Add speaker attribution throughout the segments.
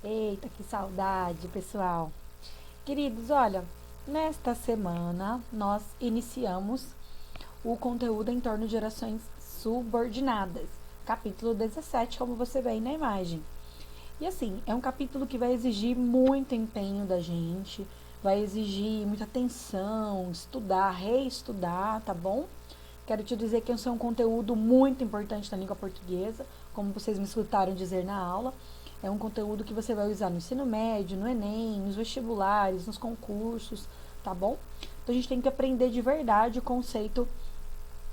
Speaker 1: Eita, que saudade, pessoal. Queridos, olha, nesta semana nós iniciamos o conteúdo em torno de orações subordinadas, capítulo 17, como você vê aí na imagem. E assim, é um capítulo que vai exigir muito empenho da gente, vai exigir muita atenção, estudar, reestudar, tá bom? Quero te dizer que esse é um conteúdo muito importante na língua portuguesa, como vocês me escutaram dizer na aula. É um conteúdo que você vai usar no ensino médio, no Enem, nos vestibulares, nos concursos, tá bom? Então a gente tem que aprender de verdade o conceito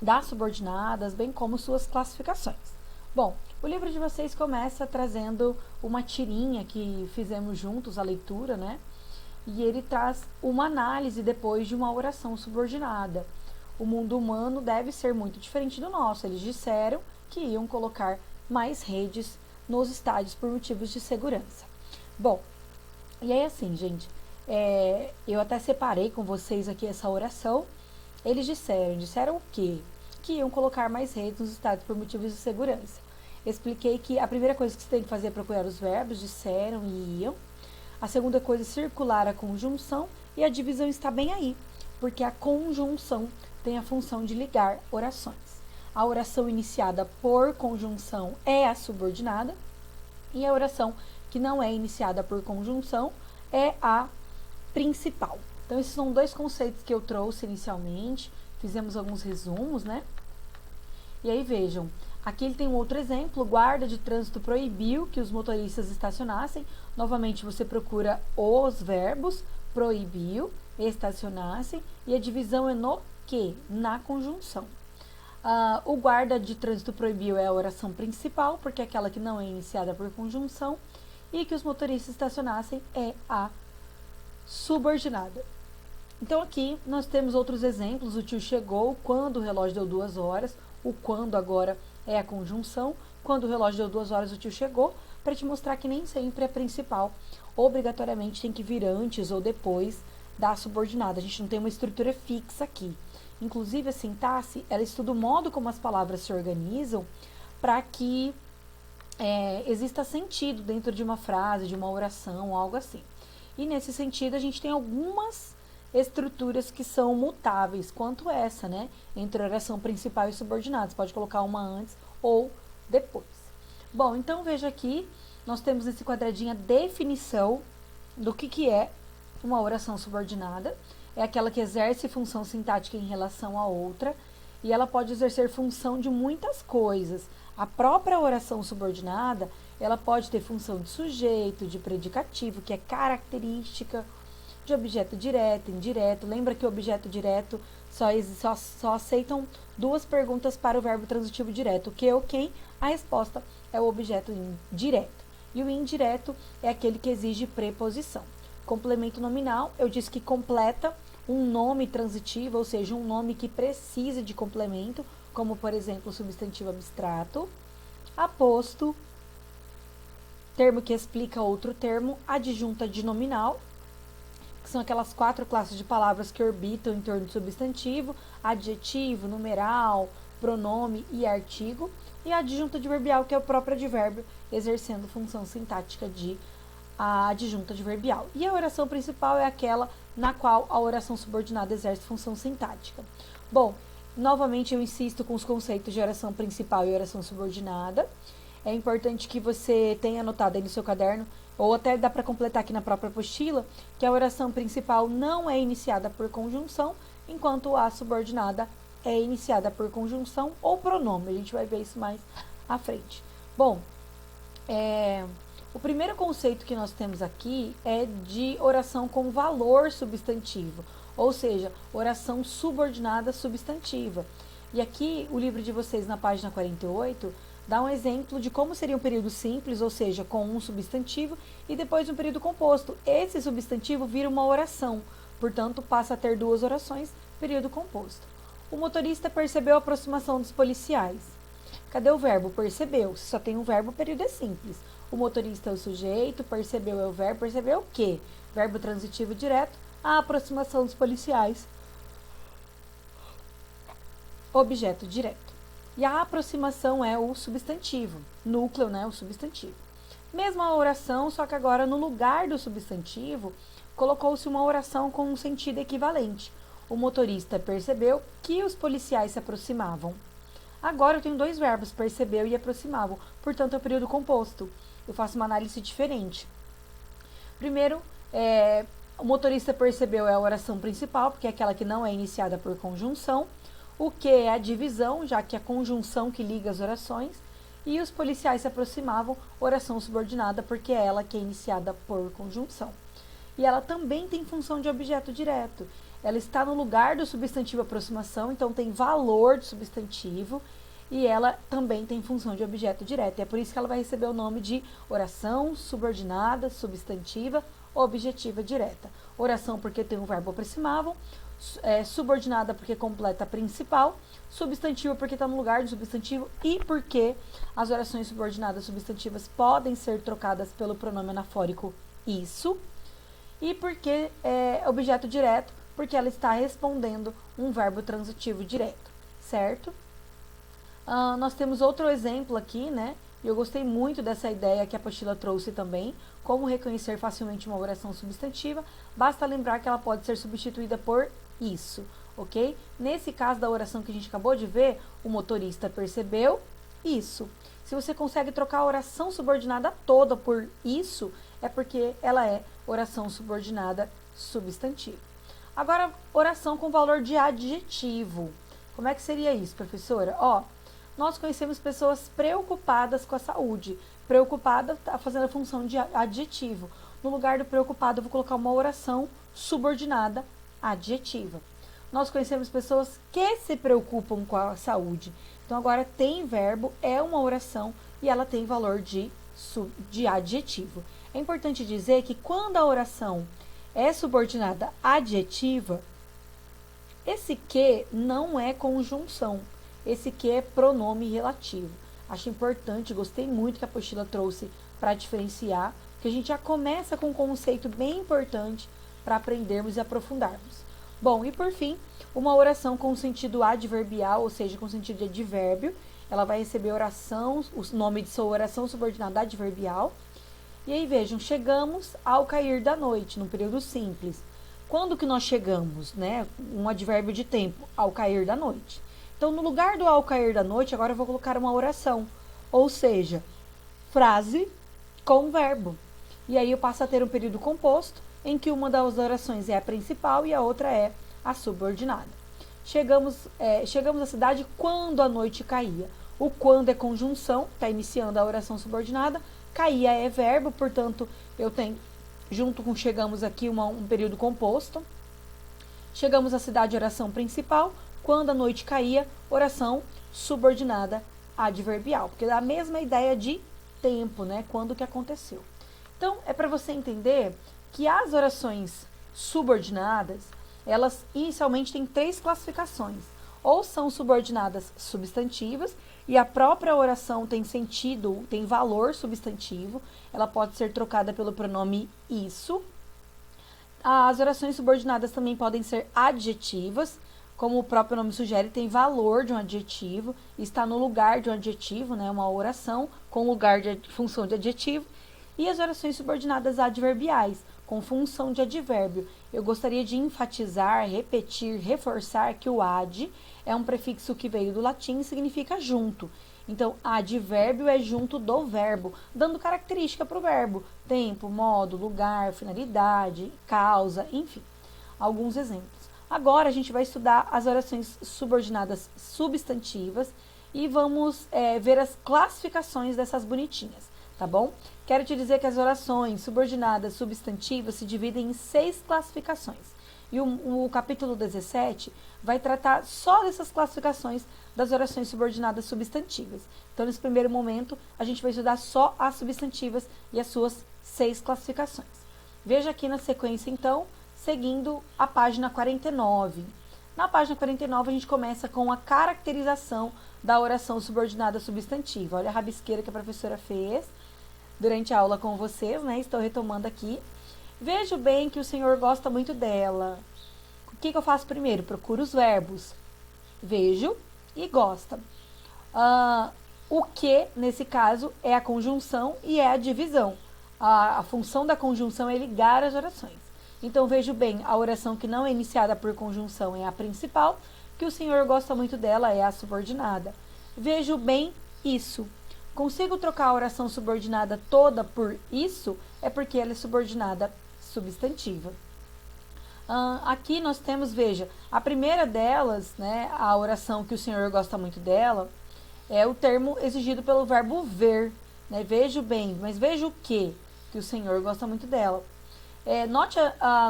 Speaker 1: das subordinadas, bem como suas classificações. Bom, o livro de vocês começa trazendo uma tirinha que fizemos juntos, a leitura, né? E ele traz uma análise depois de uma oração subordinada. O mundo humano deve ser muito diferente do nosso. Eles disseram que iam colocar mais redes nos estádios por motivos de segurança. Bom, e aí assim, gente, eu até separei com vocês aqui essa oração. Eles disseram o quê? Que iam colocar mais redes nos estádios por motivos de segurança. Expliquei que a primeira coisa que você tem que fazer é procurar os verbos, disseram e iam. A segunda coisa é circular a conjunção e a divisão está bem aí, porque a conjunção tem a função de ligar orações. A oração iniciada por conjunção é a subordinada e a oração que não é iniciada por conjunção é a principal. Então, esses são dois conceitos que eu trouxe inicialmente, fizemos alguns resumos, né? E aí vejam, aqui ele tem um outro exemplo, o guarda de trânsito proibiu que os motoristas estacionassem. Novamente você procura os verbos, proibiu, estacionassem, e a divisão é no que? Na conjunção. O guarda de trânsito proibiu é a oração principal, porque é aquela que não é iniciada por conjunção, e que os motoristas estacionassem é a subordinada. Então aqui nós temos outros exemplos, o tio chegou, quando o relógio deu 2 horas, o quando agora é a conjunção, quando o relógio deu 2 horas o tio chegou, para te mostrar que nem sempre é principal, obrigatoriamente tem que vir antes ou depois da subordinada, a gente não tem uma estrutura fixa aqui. Inclusive a sintaxe, ela estuda o modo como as palavras se organizam para que exista sentido dentro de uma frase, de uma oração, algo assim. E nesse sentido a gente tem algumas estruturas que são mutáveis, quanto essa, né? Entre oração principal e subordinada. Você pode colocar uma antes ou depois. Bom, então veja aqui, nós temos nesse quadradinho a definição do que é uma oração subordinada. É aquela que exerce função sintática em relação a outra, e ela pode exercer função de muitas coisas. A própria oração subordinada, ela pode ter função de sujeito, de predicativo, que é característica, de objeto direto, indireto. Lembra que o objeto direto só aceitam duas perguntas para o verbo transitivo direto, o que ou quem, a resposta é o objeto direto. E o indireto é aquele que exige preposição. Complemento nominal, eu disse que completa um nome transitivo, ou seja, um nome que precisa de complemento, como por exemplo o substantivo abstrato, aposto, termo que explica outro termo, adjunta de nominal, que são aquelas 4 classes de palavras que orbitam em torno do substantivo, adjetivo, numeral, pronome e artigo, e a adjunta adverbial, que é o próprio advérbio, exercendo função sintática de adjunta adverbial. E a oração principal é aquela na qual a oração subordinada exerce função sintática. Bom, novamente eu insisto com os conceitos de oração principal e oração subordinada. É importante que você tenha anotado aí no seu caderno, ou até dá para completar aqui na própria apostila, que a oração principal não é iniciada por conjunção, enquanto a subordinada é iniciada por conjunção ou pronome. A gente vai ver isso mais à frente. Bom, o primeiro conceito que nós temos aqui é de oração com valor substantivo, ou seja, oração subordinada substantiva. E aqui o livro de vocês, na página 48, dá um exemplo de como seria um período simples, ou seja, com um substantivo, e depois um período composto. Esse substantivo vira uma oração, portanto passa a ter 2 orações, período composto. O motorista percebeu a aproximação dos policiais. Cadê o verbo? Percebeu. Se só tem um verbo, o período é simples. O motorista é o sujeito, percebeu é o verbo, percebeu o quê? Verbo transitivo direto, a aproximação dos policiais, objeto direto. E a aproximação é o substantivo, núcleo, né, o substantivo. Mesma oração, só que agora no lugar do substantivo, colocou-se uma oração com um sentido equivalente. O motorista percebeu que os policiais se aproximavam. Agora eu tenho dois verbos, percebeu e aproximavam, portanto é o período composto. Eu faço uma análise diferente. Primeiro, o motorista percebeu é a oração principal, porque é aquela que não é iniciada por conjunção. O que é a divisão, já que é a conjunção que liga as orações. E os policiais se aproximavam, oração subordinada, porque é ela que é iniciada por conjunção. E ela também tem função de objeto direto. Ela está no lugar do substantivo aproximação, então tem valor de substantivo, e ela também tem função de objeto direto. É por isso que ela vai receber o nome de oração subordinada, substantiva, objetiva direta. Oração porque tem um verbo aproximavam, subordinada porque completa a principal, substantivo porque está no lugar do substantivo e porque as orações subordinadas substantivas podem ser trocadas pelo pronome anafórico isso, e porque é objeto direto, porque ela está respondendo um verbo transitivo direto, certo? Nós temos outro exemplo aqui, né? E eu gostei muito dessa ideia que a apostila trouxe também, como reconhecer facilmente uma oração substantiva, basta lembrar que ela pode ser substituída por isso, ok? Nesse caso da oração que a gente acabou de ver, o motorista percebeu isso. Se você consegue trocar a oração subordinada toda por isso, é porque ela é oração subordinada substantiva. Agora, oração com valor de adjetivo. Como é que seria isso, professora? Nós conhecemos pessoas preocupadas com a saúde. Preocupada está fazendo a função de adjetivo. No lugar do preocupado, eu vou colocar uma oração subordinada adjetiva. Nós conhecemos pessoas que se preocupam com a saúde. Então, agora tem verbo, é uma oração e ela tem valor de adjetivo. É importante dizer que quando a oração é subordinada adjetiva, esse que não é conjunção. Esse que é pronome relativo. Acho importante, gostei muito que a apostila trouxe para diferenciar, que a gente já começa com um conceito bem importante para aprendermos e aprofundarmos. Bom, e por fim, uma oração com sentido adverbial, ou seja, com sentido de advérbio, ela vai receber oração, o nome de sua oração subordinada adverbial. E aí vejam, chegamos ao cair da noite, no período simples. Quando que nós chegamos, né? Um advérbio de tempo, ao cair da noite. Então, no lugar do ao cair da noite, agora eu vou colocar uma oração, ou seja, frase com verbo. E aí eu passo a ter um período composto, em que uma das orações é a principal e a outra é a subordinada. Chegamos à cidade quando a noite caía. O quando é conjunção, está iniciando a oração subordinada. Caía é verbo, portanto, eu tenho, junto com chegamos aqui, um período composto. Chegamos à cidade, oração principal. Quando a noite caía, oração subordinada adverbial. Porque dá a mesma ideia de tempo, né? Quando que aconteceu. Então, é para você entender que as orações subordinadas, elas inicialmente têm 3 classificações. Ou são subordinadas substantivas, e a própria oração tem sentido, tem valor substantivo, ela pode ser trocada pelo pronome isso. As orações subordinadas também podem ser adjetivas, como o próprio nome sugere, tem valor de um adjetivo, está no lugar de um adjetivo, né, uma oração com lugar de função de adjetivo. E as orações subordinadas adverbiais, com função de advérbio. Eu gostaria de enfatizar, repetir, reforçar que o ad é um prefixo que veio do latim e significa junto. Então, advérbio é junto do verbo, dando característica para o verbo. Tempo, modo, lugar, finalidade, causa, enfim. Alguns exemplos. Agora, a gente vai estudar as orações subordinadas substantivas e vamos ver as classificações dessas bonitinhas, tá bom? Quero te dizer que as orações subordinadas substantivas se dividem em 6 classificações. E o capítulo 17 vai tratar só dessas classificações das orações subordinadas substantivas. Então, nesse primeiro momento, a gente vai estudar só as substantivas e as suas 6 classificações. Veja aqui na sequência, então, seguindo a página 49. Na página 49, a gente começa com a caracterização da oração subordinada substantiva. Olha a rabisqueira que a professora fez durante a aula com vocês, né? Estou retomando aqui. Vejo bem que o Senhor gosta muito dela. O que eu faço primeiro? Procuro os verbos. Vejo e gosta. O que, nesse caso, é a conjunção e é a divisão. A função da conjunção é ligar as orações. Então, vejo bem, a oração que não é iniciada por conjunção é a principal, que o Senhor gosta muito dela é a subordinada. Vejo bem isso. Consigo trocar a oração subordinada toda por isso? É porque ela é subordinada substantiva. Aqui nós temos, veja, a primeira delas, né, a oração que o Senhor gosta muito dela, é o termo exigido pelo verbo ver. Né? Vejo bem, mas vejo o que o Senhor gosta muito dela. Note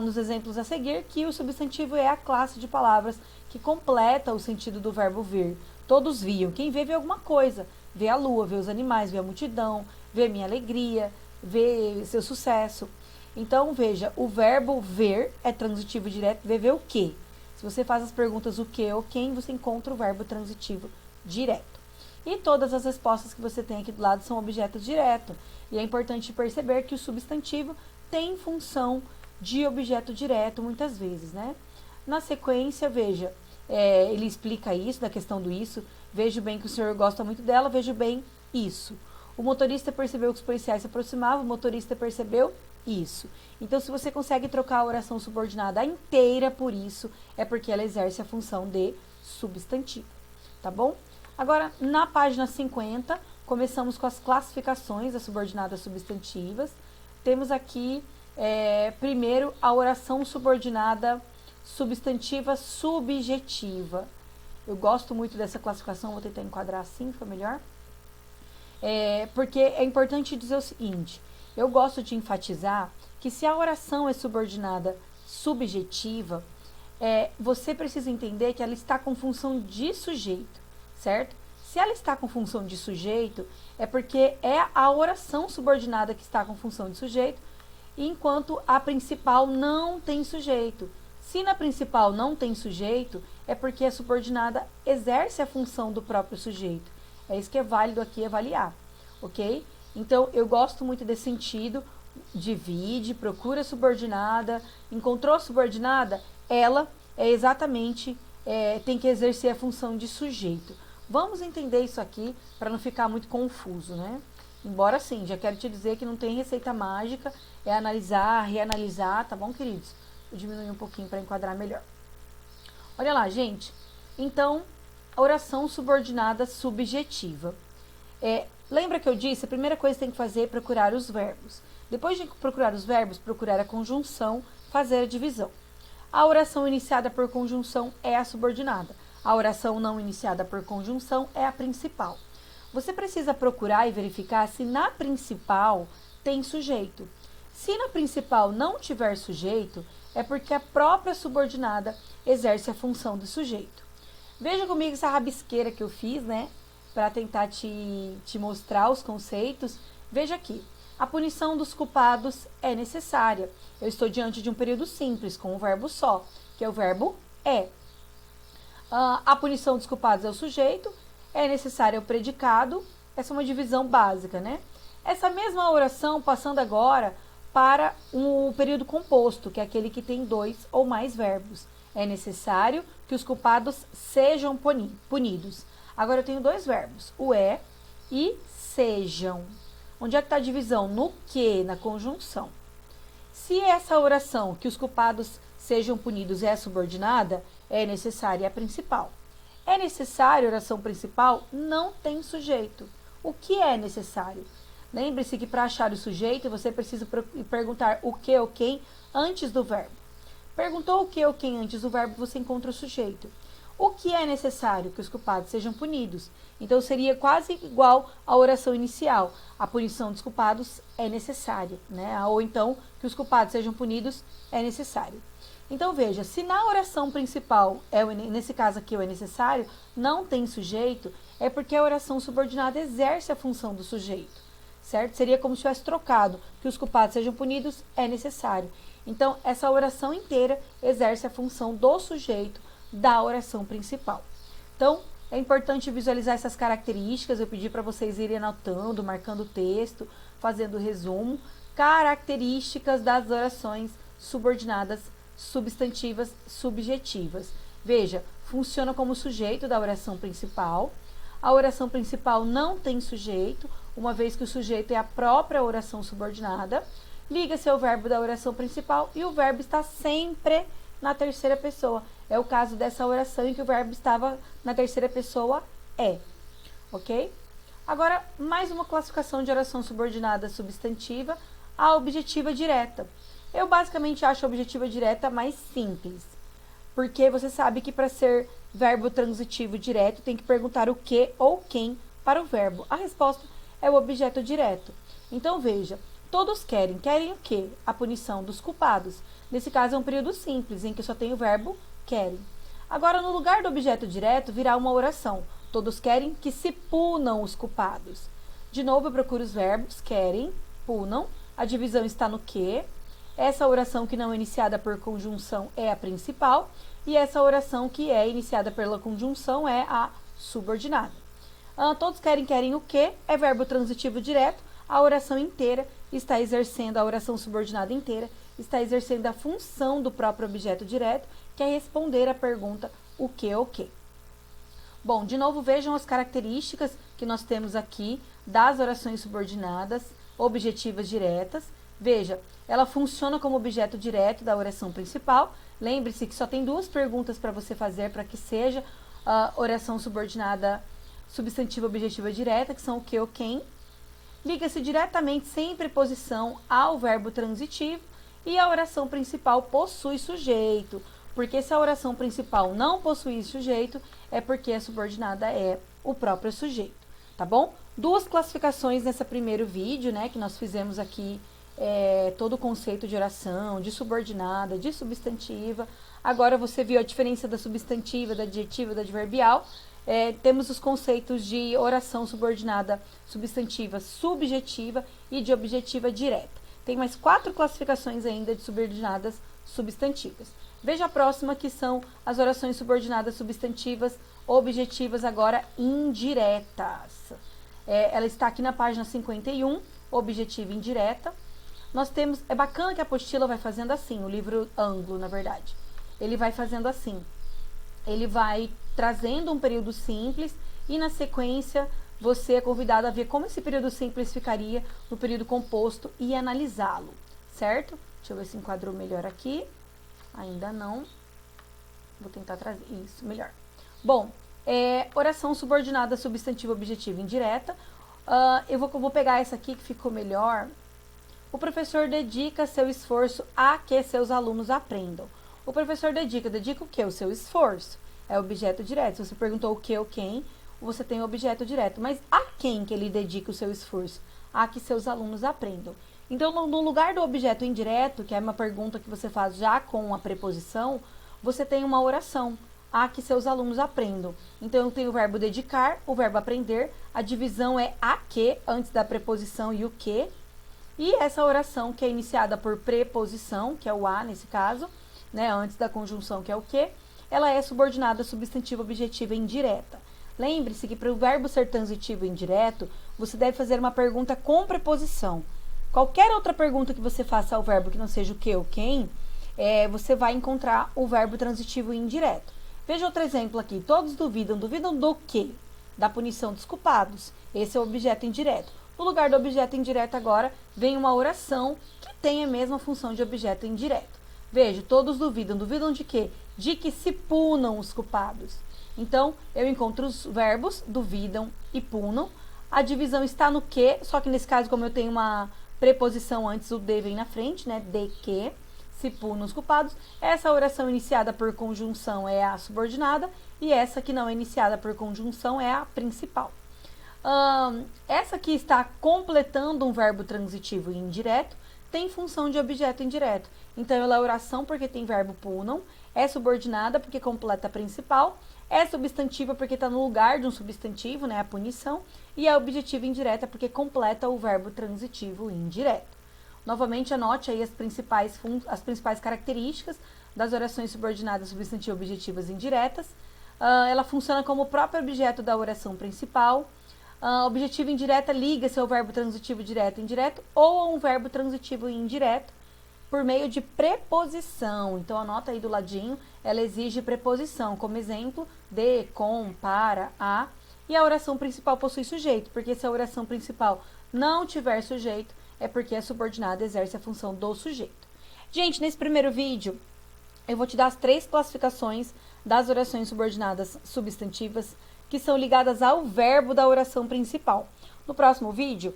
Speaker 1: nos exemplos a seguir que o substantivo é a classe de palavras que completa o sentido do verbo ver. Todos viam. Quem vê alguma coisa. Vê a lua, vê os animais, vê a multidão, vê minha alegria, vê seu sucesso. Então, veja, o verbo ver é transitivo direto, vê o que. Se você faz as perguntas o que ou quem, você encontra o verbo transitivo direto. E todas as respostas que você tem aqui do lado são objetos diretos. E é importante perceber que o substantivo tem função de objeto direto muitas vezes, né? Na sequência, veja, ele explica isso, da questão do isso. Vejo bem que o Senhor gosta muito dela, vejo bem isso. O motorista percebeu que os policiais se aproximavam, o motorista percebeu isso. Então, se você consegue trocar a oração subordinada inteira por isso, é porque ela exerce a função de substantivo, tá bom? Agora, na página 50, começamos com as classificações das subordinadas substantivas. Temos aqui, primeiro, a oração subordinada substantiva subjetiva. Eu gosto muito dessa classificação, vou tentar enquadrar assim, foi melhor. Porque é importante dizer o seguinte, eu gosto de enfatizar que se a oração é subordinada subjetiva, você precisa entender que ela está com função de sujeito, certo? Se ela está com função de sujeito, é porque é a oração subordinada que está com função de sujeito, enquanto a principal não tem sujeito. Se na principal não tem sujeito, é porque a subordinada exerce a função do próprio sujeito. É isso que é válido aqui avaliar, ok? Então, eu gosto muito desse sentido, divide, procura subordinada, encontrou subordinada, ela é exatamente, tem que exercer a função de sujeito. Vamos entender isso aqui para não ficar muito confuso, né? Embora sim, já quero te dizer que não tem receita mágica, é analisar, reanalisar, tá bom, queridos? Vou diminuir um pouquinho para enquadrar melhor. Olha lá, gente. Então, a oração subordinada subjetiva. Lembra que eu disse, a primeira coisa que tem que fazer é procurar os verbos. Depois de procurar os verbos, procurar a conjunção, fazer a divisão. A oração iniciada por conjunção é a subordinada. A oração não iniciada por conjunção é a principal. Você precisa procurar e verificar se na principal tem sujeito. Se na principal não tiver sujeito, é porque a própria subordinada exerce a função do sujeito. Veja comigo essa rabisqueira que eu fiz, né? Para tentar te mostrar os conceitos. Veja aqui. A punição dos culpados é necessária. Eu estou diante de um período simples, com um verbo só, que é o verbo é. A punição dos culpados é o sujeito, é necessário o predicado. Essa é uma divisão básica, né? Essa mesma oração, passando agora para o período composto, que é aquele que tem dois ou mais verbos. É necessário que os culpados sejam punidos. Agora eu tenho dois verbos, o e sejam. Onde é que está a divisão? No que, na conjunção. Se essa oração, que os culpados sejam punidos, é subordinada, é necessária a principal. É necessário a oração principal? Não tem sujeito. O que é necessário? Lembre-se que para achar o sujeito, você precisa perguntar o que ou quem antes do verbo. Perguntou o que ou quem antes do verbo, você encontra o sujeito. O que é necessário? Que os culpados sejam punidos. Então, seria quase igual à oração inicial. A punição dos culpados é necessária, né? Ou então, que os culpados sejam punidos é necessário. Então, veja, se na oração principal, nesse caso aqui, é necessário, não tem sujeito, é porque a oração subordinada exerce a função do sujeito, certo? Seria como se tivesse trocado, que os culpados sejam punidos é necessário. Então, essa oração inteira exerce a função do sujeito da oração principal. Então, é importante visualizar essas características. Eu pedi para vocês irem anotando, marcando o texto, fazendo o resumo. Características das orações subordinadas, substantivas, subjetivas. Veja, funciona como sujeito da oração principal. A oração principal não tem sujeito, uma vez que o sujeito é a própria oração subordinada. Liga-se ao verbo da oração principal e o verbo está sempre na terceira pessoa. É o caso dessa oração em que o verbo estava na terceira pessoa, é. Ok? Agora, mais uma classificação de oração subordinada substantiva, a objetiva direta. Eu basicamente acho a objetiva direta mais simples, porque você sabe que para ser verbo transitivo direto tem que perguntar o que ou quem para o verbo. A resposta é o objeto direto. Então veja, todos querem. Querem o quê? A punição dos culpados. Nesse caso é um período simples, em que só tem o verbo querem. Agora, no lugar do objeto direto, virá uma oração. Todos querem que se punam os culpados. De novo, eu procuro os verbos querem, punam. A divisão está no que. Essa oração que não é iniciada por conjunção é a principal. E essa oração que é iniciada pela conjunção é a subordinada. Todos querem o que? É verbo transitivo direto. A oração inteira está exercendo, a oração subordinada inteira está exercendo a função do próprio objeto direto, que é responder à pergunta o que ou que. Bom, de novo, vejam as características que nós temos aqui das orações subordinadas, objetivas diretas. Veja, ela funciona como objeto direto da oração principal. Lembre-se que só tem duas perguntas para você fazer para que seja a oração subordinada substantiva objetiva direta, que são o que ou quem. Liga-se diretamente sem preposição ao verbo transitivo e a oração principal possui sujeito. Porque se a oração principal não possui sujeito, é porque a subordinada é o próprio sujeito, tá bom? Duas classificações nesse primeiro vídeo, né, que nós fizemos aqui, todo o conceito de oração, de subordinada, de substantiva. Agora você viu a diferença da substantiva, da adjetiva, da adverbial. Temos os conceitos de oração subordinada substantiva subjetiva e de objetiva direta. Tem mais 4 classificações ainda de subordinadas substantivas. Veja a próxima, que são as orações subordinadas substantivas objetivas, agora indiretas. Ela está aqui na página 51, objetiva indireta. Nós temos, é bacana que a apostila vai fazendo assim, o livro Anglo, na verdade. Ele vai fazendo assim. Ele vai trazendo um período simples e, na sequência, você é convidado a ver como esse período simples ficaria no período composto e analisá-lo, certo? Deixa eu ver se enquadrou melhor aqui. Ainda não. Vou tentar trazer isso melhor. Bom, oração subordinada substantiva objetiva indireta. Eu vou pegar essa aqui que ficou melhor. O professor dedica seu esforço a que seus alunos aprendam. O professor dedica o que? O seu esforço. É objeto direto. Se você perguntou o que ou quem, você tem o objeto direto. Mas a quem que ele dedica o seu esforço? A que seus alunos aprendam. Então, no lugar do objeto indireto, que é uma pergunta que você faz já com a preposição, você tem uma oração. A que seus alunos aprendam. Então, eu tenho o verbo dedicar, o verbo aprender. A divisão é a que, antes da preposição e o que. E essa oração que é iniciada por preposição, que é o a nesse caso, né, antes da conjunção, que é o que, ela é subordinada substantiva objetiva indireta. Lembre-se que para o verbo ser transitivo indireto, você deve fazer uma pergunta com preposição. Qualquer outra pergunta que você faça ao verbo que não seja o que ou quem, você vai encontrar o verbo transitivo indireto. Veja outro exemplo aqui. Todos duvidam. Duvidam do quê? Da punição dos culpados. Esse é o objeto indireto. No lugar do objeto indireto agora, vem uma oração que tem a mesma função de objeto indireto. Veja, todos duvidam. Duvidam de quê? De que se punam os culpados. Então, eu encontro os verbos duvidam e punam. A divisão está no que, só que nesse caso, como eu tenho uma preposição antes, o de vem na frente, né? De que se punam os culpados. Essa oração iniciada por conjunção é a subordinada e essa que não é iniciada por conjunção é a principal. Essa que está completando um verbo transitivo e indireto tem função de objeto indireto. Então, ela é oração porque tem verbo punam, é subordinada porque completa a principal, é substantiva porque está no lugar de um substantivo, né, a punição, e é objetiva indireta porque completa o verbo transitivo indireto. Novamente, anote aí as principais características das orações subordinadas substantivas objetivas indiretas. Ela funciona como o próprio objeto da oração principal. Objetiva indireta liga-se ao verbo transitivo direto e indireto ou a um verbo transitivo e indireto por meio de preposição. Então, anota aí do ladinho, ela exige preposição, como exemplo, de, com, para, a. e a oração principal possui sujeito, porque se a oração principal não tiver sujeito, é porque a subordinada exerce a função do sujeito. Gente, nesse primeiro vídeo, eu vou te dar as 3 classificações das orações subordinadas substantivas que são ligadas ao verbo da oração principal. No próximo vídeo,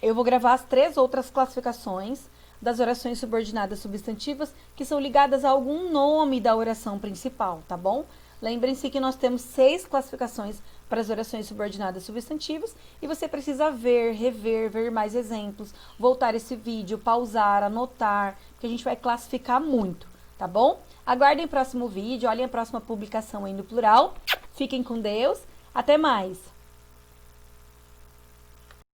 Speaker 1: eu vou gravar as 3 outras classificações das orações subordinadas substantivas que são ligadas a algum nome da oração principal, tá bom? Lembrem-se que nós temos 6 classificações para as orações subordinadas substantivas e você precisa ver, rever, ver mais exemplos, voltar esse vídeo, pausar, anotar, porque a gente vai classificar muito, tá bom? Aguardem o próximo vídeo, olhem a próxima publicação aí no plural. Fiquem com Deus. Até mais!